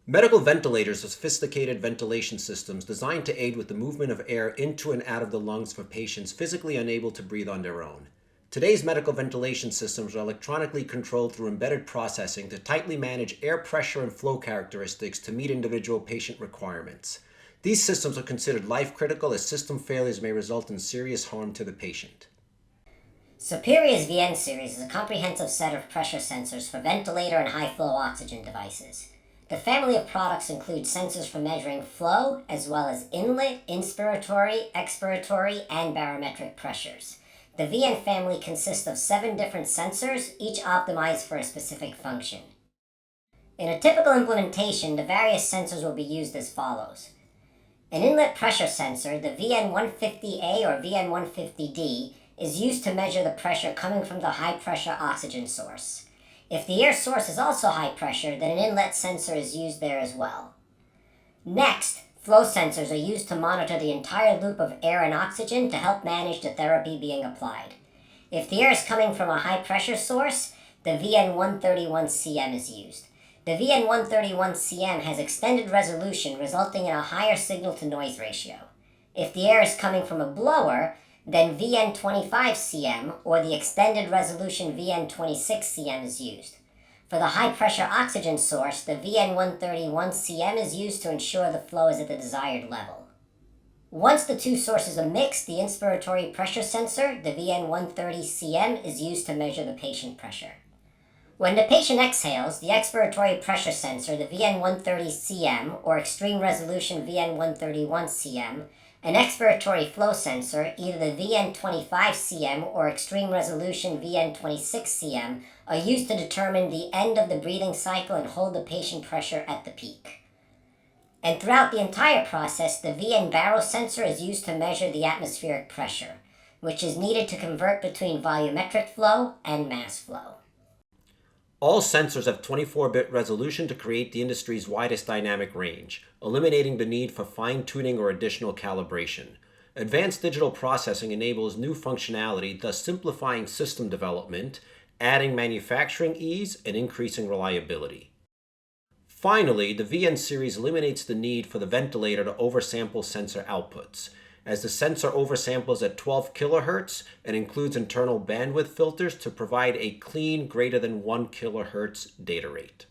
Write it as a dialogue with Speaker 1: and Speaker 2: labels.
Speaker 1: Medical ventilators are sophisticated ventilation systems designed to aid with the movement of air into and out of the lungs for patients physically unable to breathe on their own. Today's medical ventilation systems are electronically controlled through embedded processing to tightly manage air pressure and flow characteristics to meet individual patient requirements. These systems are considered life-critical as system failures may result in serious harm to the patient.
Speaker 2: Superior's VN series is a comprehensive set of pressure sensors for ventilator and high-flow oxygen devices. The family of products includes sensors for measuring flow, as well as inlet, inspiratory, expiratory, and barometric pressures. The VN family consists of 7 different sensors, each optimized for a specific function. In a typical implementation, the various sensors will be used as follows. An inlet pressure sensor, the VN-150A or VN-150D, is used to measure the pressure coming from the high-pressure oxygen source. If the air source is also high pressure, then an inlet sensor is used there as well. Next, flow sensors are used to monitor the entire loop of air and oxygen to help manage the therapy being applied. If the air is coming from a high-pressure source, the VN-131CM is used. The VN-131CM has extended resolution, resulting in a higher signal-to-noise ratio. If the air is coming from a blower, then VN-25CM, or the extended resolution VN-26CM, is used. For the high-pressure oxygen source, the VN-131CM is used to ensure the flow is at the desired level. Once the two sources are mixed, the inspiratory pressure sensor, the VN-130CM, is used to measure the patient pressure. When the patient exhales, the expiratory pressure sensor, the VN-130CM, or extreme resolution VN-131CM, an expiratory flow sensor, either the VN-25CM or extreme resolution VN-26CM, are used to determine the end of the breathing cycle and hold the patient pressure at the peak. And throughout the entire process, the VN-BARO sensor is used to measure the atmospheric pressure, which is needed to convert between volumetric flow and mass flow.
Speaker 1: All sensors have 24-bit resolution to create the industry's widest dynamic range, eliminating the need for fine-tuning or additional calibration. Advanced digital processing enables new functionality, thus simplifying system development, adding manufacturing ease, and increasing reliability. Finally, the VN series eliminates the need for the ventilator to oversample sensor outputs, as the sensor oversamples at 12 kHz and includes internal bandwidth filters to provide a clean greater than 1 kHz data rate.